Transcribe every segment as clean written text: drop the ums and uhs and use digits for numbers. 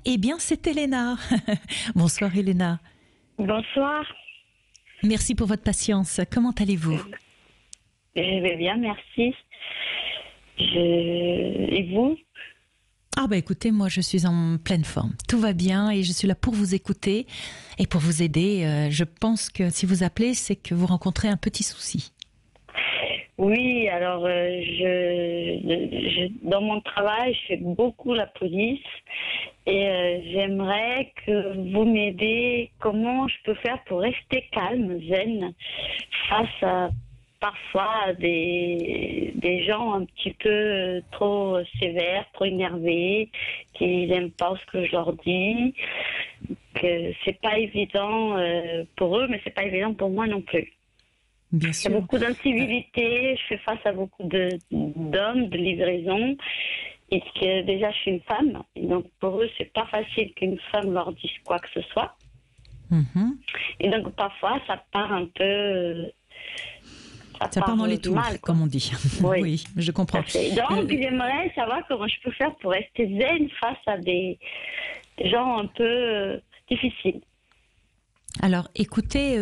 Eh bien, c'est Elena. Bonsoir Elena. Bonsoir. Merci pour votre patience. Comment allez-vous? Je vais bien, merci. Et vous? Ah bah écoutez, moi je suis en pleine forme. Tout va bien et je suis là pour vous écouter et pour vous aider. Je pense que si vous appelez, c'est que vous rencontrez un petit souci. Oui, alors dans mon travail, je fais beaucoup la police et j'aimerais que vous m'aidiez. Comment je peux faire pour rester calme, zen, face à parfois des gens un petit peu trop sévères, trop énervés, qui n'aiment pas ce que je leur dis, que c'est pas évident pour eux, mais c'est pas évident pour moi non plus. Bien Il y sûr. a beaucoup d'incivilité, je fais face à beaucoup d'hommes, de livraison, et que déjà je suis une femme, et donc pour eux c'est pas facile qu'une femme leur dise quoi que ce soit. Mhm. Et donc parfois ça part un peu... Ça part dans les tours, mal, quoi. comme on dit. Oui. Oui, je comprends. Donc j'aimerais savoir comment je peux faire pour rester zen face à des gens un peu difficiles. Alors, écoutez,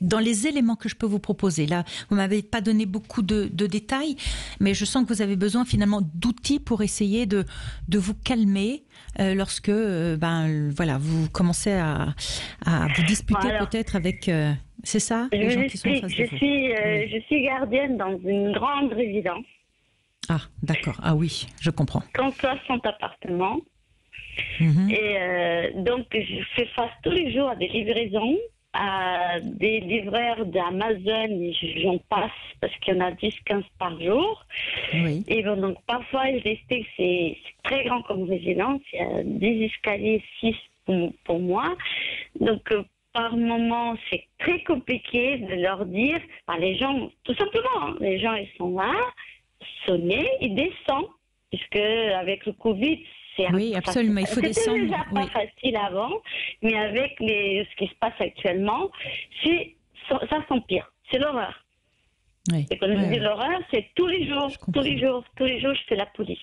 dans les éléments que je peux vous proposer, là, vous m'avez pas donné beaucoup de détails, mais je sens que vous avez besoin finalement d'outils pour essayer de vous calmer lorsque, voilà, vous commencez à vous disputer peut-être avec, c'est ça, les gens qui sont en face de vous. Je suis gardienne dans une grande résidence. Ah, d'accord. Ah oui, je comprends. 60 appartements. Mhm. Et donc, je fais face tous les jours à des livraisons, à des livreurs d'Amazon, et j'en passe parce qu'il y en a 10-15 par jour. Oui. Et bon, donc, parfois, je sais que c'est très grand comme résidence. Il y a 10 escaliers, 6 pour moi. Donc, par moment, c'est très compliqué de leur dire, les gens, tout simplement, hein, les gens, ils sont là, sonnez, ils descendent, puisque avec le Covid, oui, absolument, il faut descendre. C'était déjà pas facile avant, mais avec ce qui se passe actuellement, ça s'empire. C'est l'horreur. Oui. Et quand je dis l'horreur, c'est tous les jours, je fais la police.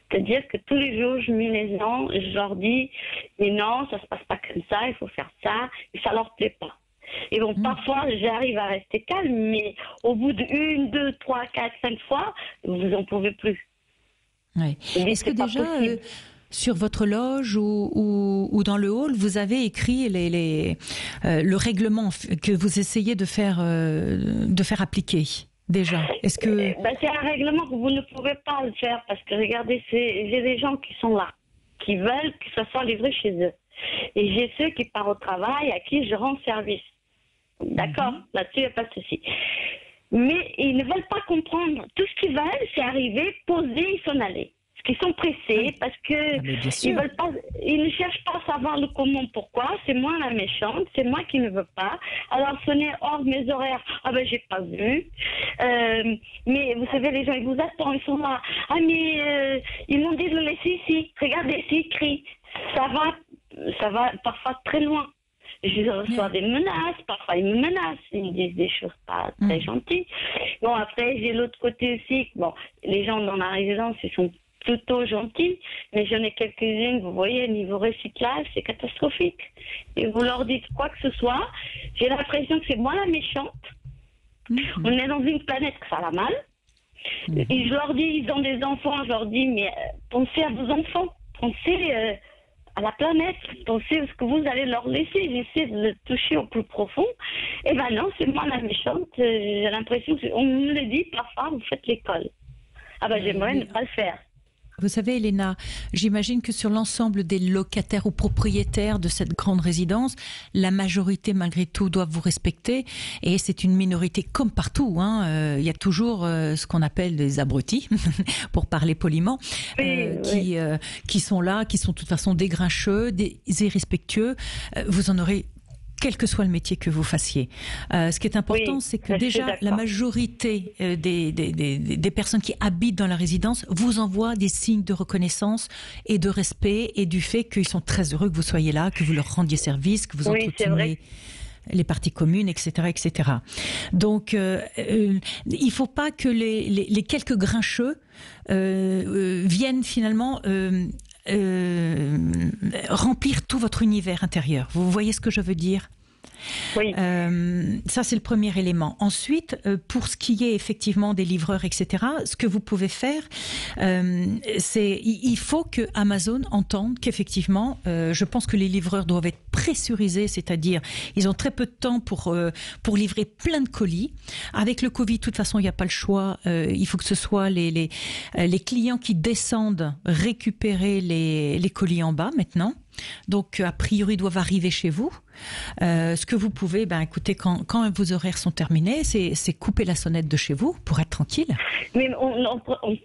C'est-à-dire que tous les jours, je mets les gens, je leur dis, mais non, ça se passe pas comme ça, il faut faire ça, et ça leur plaît pas. Et bon, parfois, j'arrive à rester calme, mais au bout de 1, 2, 3, 4, 5 fois, vous en pouvez plus. Oui. Est-ce que déjà, sur votre loge ou dans le hall, vous avez écrit le règlement que vous essayez de faire appliquer déjà? Est-ce que c'est un règlement que vous ne pouvez pas le faire parce que regardez, j'ai des gens qui sont là, qui veulent que ça soit livré chez eux, et j'ai ceux qui partent au travail à qui je rends service. D'accord, là-dessus il n'y a pas de souci. Mais ils ne veulent pas comprendre. Tout ce qu'ils veulent, c'est arriver, poser et s'en aller. Parce qu'ils sont pressés, parce que ils ne cherchent pas à savoir le comment, pourquoi. C'est moi la méchante, c'est moi qui ne veux pas. Alors sonner hors de mes horaires, j'ai pas vu. Mais vous savez, les gens, ils vous attendent, ils sont là. Ils m'ont dit de le laisser ici. Regardez, s'il crie. Ça va parfois très loin. Je reçois des menaces, parfois ils me menacent, ils me disent des choses pas très gentilles. Bon, après, j'ai l'autre côté aussi. Bon, les gens dans la résidence, ils sont plutôt gentils, mais j'en ai quelques-unes, vous voyez, niveau recyclage, c'est catastrophique. Et vous leur dites quoi que ce soit, j'ai l'impression que c'est moi la méchante. On est dans une planète que ça va mal. Et je leur dis, ils ont des enfants, je leur dis, mais pensez à vos enfants, pensez à la planète, pensez à ce que vous allez leur laisser. J'essaie de le toucher au plus profond. Et ben non, c'est moi la méchante. J'ai l'impression qu'on me le dit parfois, vous faites l'école. J'aimerais ne pas le faire. Vous savez, Elena, j'imagine que sur l'ensemble des locataires ou propriétaires de cette grande résidence, la majorité, malgré tout, doivent vous respecter. Et c'est une minorité comme partout. Il y a toujours ce qu'on appelle des abrutis, pour parler poliment, qui sont là, qui sont de toute façon des grincheux, des irrespectueux. Vous en aurez quel que soit le métier que vous fassiez. Ce qui est important, c'est que déjà la majorité des personnes qui habitent dans la résidence vous envoient des signes de reconnaissance et de respect et du fait qu'ils sont très heureux que vous soyez là, que vous leur rendiez service, que vous entreteniez les parties communes, etc., etc. Donc, il faut pas que les quelques grincheux viennent finalement remplir tout votre univers intérieur. Vous voyez ce que je veux dire ? Oui. Ça, c'est le premier élément. Ensuite, pour ce qui est effectivement des livreurs, etc., ce que vous pouvez faire, il faut que Amazon entende qu'effectivement, je pense que les livreurs doivent être pressurisés, c'est-à-dire ils ont très peu de temps pour livrer plein de colis. Avec le Covid, de toute façon, il n'y a pas le choix. Il faut que ce soit les clients qui descendent récupérer les colis en bas maintenant. Donc, a priori, ils doivent arriver chez vous. Ce que vous pouvez, écoutez, quand vos horaires sont terminés, c'est couper la sonnette de chez vous pour être tranquille. Mais en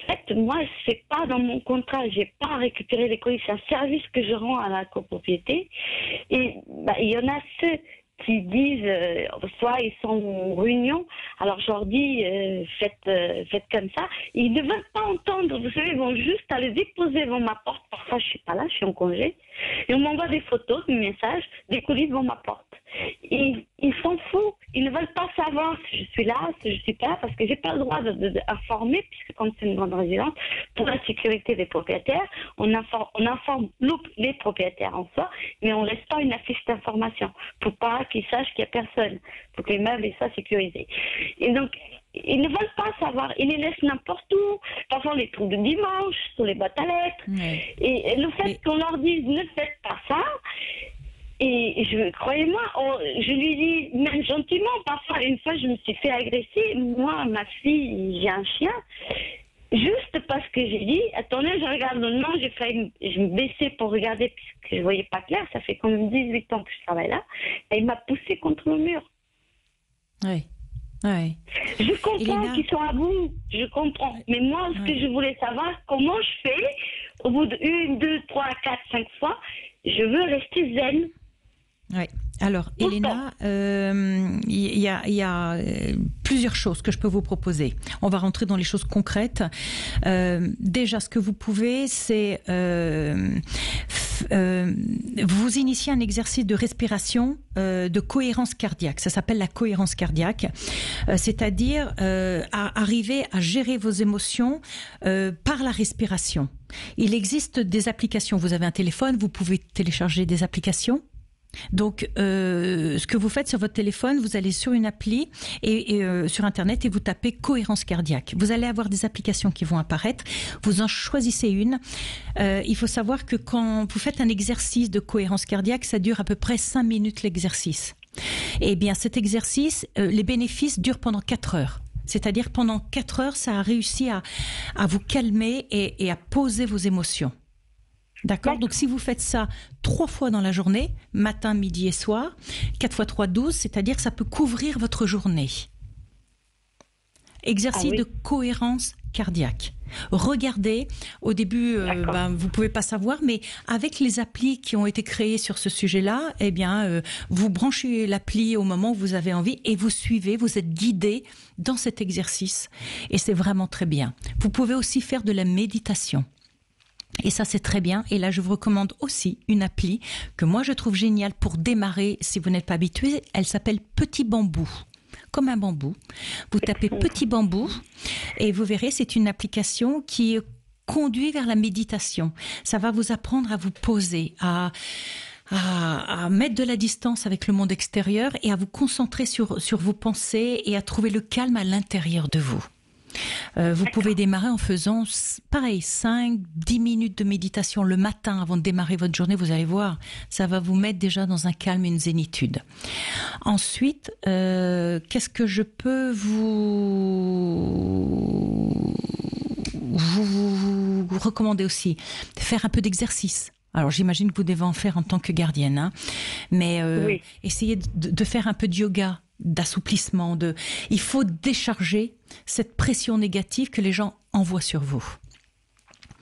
fait, moi, c'est pas dans mon contrat. J'ai pas récupéré les colis. C'est un service que je rends à la copropriété. Et il y en a ceux qui disent, soit ils sont en réunion, alors je leur dis, faites comme ça. Ils ne veulent pas entendre, vous savez, ils vont juste aller déposer devant ma porte. Parfois, je suis pas là, je suis en congé. Et on m'envoie des photos, des messages, des colis devant ma porte. Et ils s'en foutent. Ils ne veulent pas savoir si je suis là, si je suis pas là, parce que j'ai pas le droit d'informer, puisque comme c'est une grande résidence, pour la sécurité des propriétaires, on informe les propriétaires en soi, mais on laisse pas une affiche d'information pour pas qu'ils sachent qu'il y a personne, pour que les meubles soient sécurisés. Et donc, ils ne veulent pas savoir, ils les laissent n'importe où. Parfois, on les trouve le dimanche, sur les boîtes à lettres. Ouais. Et le fait qu'on leur dise ne faites pas ça, et croyez-moi, je lui dis même gentiment, parfois, une fois, je me suis fait agresser. Moi, ma fille, j'ai un chien. Juste parce que j'ai dit, attendez, je regarde le nom, je me baissais pour regarder puisque je voyais pas clair. Ça fait quand même 18 ans que je travaille là. Et il m'a poussé contre le mur. Oui. Ouais. Je comprends qu'ils sont à bout, je comprends. Mais moi, ce que je voulais savoir, comment je fais, au bout de 1, 2, 3, 4, 5 fois, je veux rester zen. Oui. Alors, Elena, il y a plusieurs choses que je peux vous proposer. On va rentrer dans les choses concrètes. Déjà, ce que vous pouvez, c'est vous initier un exercice de respiration, de cohérence cardiaque. Ça s'appelle la cohérence cardiaque. C'est-à-dire arriver à gérer vos émotions par la respiration. Il existe des applications. Vous avez un téléphone, vous pouvez télécharger des applications. Donc, ce que vous faites sur votre téléphone, vous allez sur une appli et sur Internet et vous tapez cohérence cardiaque. Vous allez avoir des applications qui vont apparaître. Vous en choisissez une. Il faut savoir que quand vous faites un exercice de cohérence cardiaque, ça dure à peu près 5 minutes l'exercice. Eh bien, cet exercice, les bénéfices durent pendant 4 heures. C'est-à-dire pendant 4 heures, ça a réussi à vous calmer et à poser vos émotions. D'accord. Donc, si vous faites ça 3 fois dans la journée, matin, midi et soir, 4 x 3, 12, c'est-à-dire que ça peut couvrir votre journée. Exercice de cohérence cardiaque. Regardez, au début, vous pouvez pas savoir, mais avec les applis qui ont été créées sur ce sujet-là, eh bien, vous branchez l'appli au moment où vous avez envie et vous suivez, vous êtes guidé dans cet exercice. Et c'est vraiment très bien. Vous pouvez aussi faire de la méditation. Et ça, c'est très bien. Et là, je vous recommande aussi une appli que moi, je trouve géniale pour démarrer si vous n'êtes pas habitué. Elle s'appelle Petit Bambou. Comme un bambou. Vous tapez Petit Bambou et vous verrez, c'est une application qui conduit vers la méditation. Ça va vous apprendre à vous poser, à mettre de la distance avec le monde extérieur et à vous concentrer sur vos pensées et à trouver le calme à l'intérieur de vous. Vous pouvez démarrer en faisant, pareil, 5-10 minutes de méditation le matin avant de démarrer votre journée. Vous allez voir, ça va vous mettre déjà dans un calme et une zénitude. Ensuite, qu'est-ce que je peux vous recommander aussi? Faire un peu d'exercice. Alors, j'imagine que vous devez en faire en tant que gardienne, hein. Mais essayez de faire un peu de yoga, d'assouplissement. Il faut décharger cette pression négative que les gens envoient sur vous.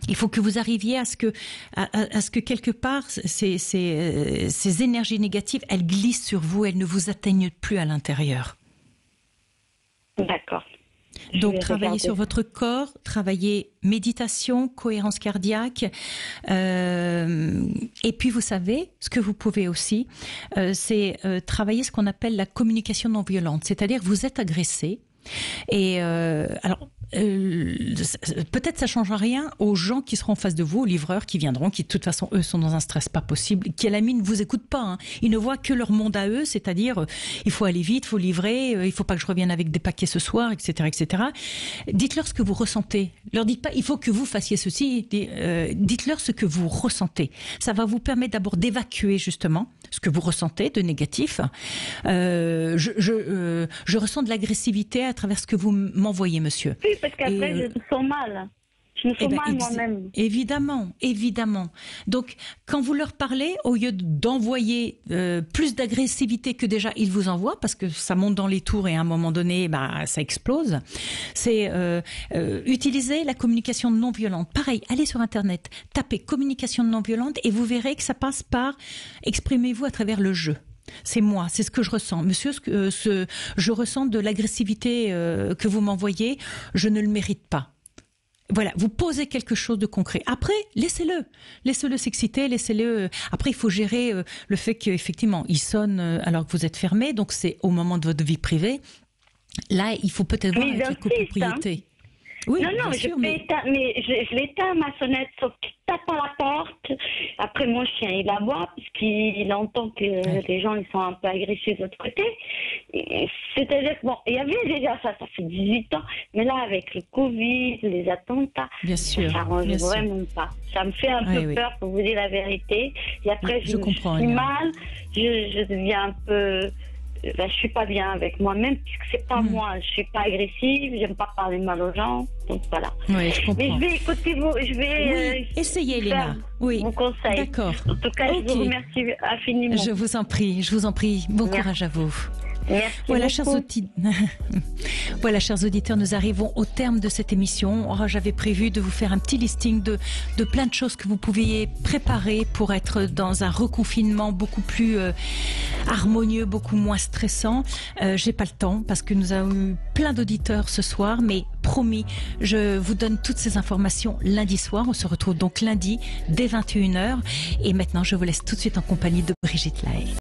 Il faut que vous arriviez à ce que quelque part, ces énergies négatives, elles glissent sur vous, elles ne vous atteignent plus à l'intérieur. D'accord. Donc, travaillez sur votre corps, travaillez méditation, cohérence cardiaque. Et puis, vous savez, ce que vous pouvez aussi, c'est travailler ce qu'on appelle la communication non violente. C'est-à-dire, vous êtes agressé. Et alors, peut-être ça changera rien aux gens qui seront en face de vous, aux livreurs qui viendront, qui de toute façon eux sont dans un stress pas possible, qui à la mine ne vous écoutent pas. Hein. Ils ne voient que leur monde à eux, c'est-à-dire il faut aller vite, il faut livrer, il faut pas que je revienne avec des paquets ce soir, etc., etc. Dites-leur ce que vous ressentez. Leur dites pas il faut que vous fassiez ceci. Dites-leur ce que vous ressentez. Ça va vous permettre d'abord d'évacuer justement ce que vous ressentez de négatif. Je ressens de l'agressivité à travers ce que vous m'envoyez, monsieur. Oui, parce qu'après, je me sens mal. Je me sens mal moi-même. Évidemment, évidemment. Donc, quand vous leur parlez, au lieu d'envoyer plus d'agressivité que déjà ils vous envoient, parce que ça monte dans les tours et à un moment donné, ça explose, c'est utiliser la communication non violente. Pareil, allez sur Internet, tapez communication non violente et vous verrez que ça passe par exprimez-vous à travers le jeu. C'est moi, c'est ce que je ressens. Monsieur, je ressens de l'agressivité que vous m'envoyez, je ne le mérite pas. Voilà, vous posez quelque chose de concret. Après, laissez-le s'exciter, laissez-le. Après, il faut gérer le fait qu'effectivement, il sonne alors que vous êtes fermé, donc c'est au moment de votre vie privée. Là, il faut peut-être voir avec la copropriété. Oui, non, je l'éteins ma sonnette, sauf qu'il tape à la porte. Après, mon chien, il aboie, parce qu'il entend que les gens ils sont un peu agressifs de l'autre côté. C'est-à-dire que, bon, il y avait déjà ça fait 18 ans, mais là, avec le Covid, les attentats, bien sûr, ça n'arrange vraiment pas. Ça me fait un peu peur, pour vous dire la vérité. Et après, je comprends, suis mal, je deviens un peu... je suis pas bien avec moi-même puisque c'est pas moi, je suis pas agressive, j'aime pas parler mal aux gens, donc voilà. Oui, je comprends. Mais je vais écouter essayez, Elena. Oui, vos conseils. D'accord. En tout cas, je vous remercie infiniment. Je vous en prie. Bon courage à vous. Merci Voilà, chers auditeurs, nous arrivons au terme de cette émission. J'avais prévu de vous faire un petit listing de plein de choses que vous pouviez préparer pour être dans un reconfinement beaucoup plus harmonieux, beaucoup moins stressant. J'ai pas le temps parce que nous avons eu plein d'auditeurs ce soir, mais promis, je vous donne toutes ces informations lundi soir. On se retrouve donc lundi dès 21h. Et maintenant, je vous laisse tout de suite en compagnie de Brigitte Lahaie.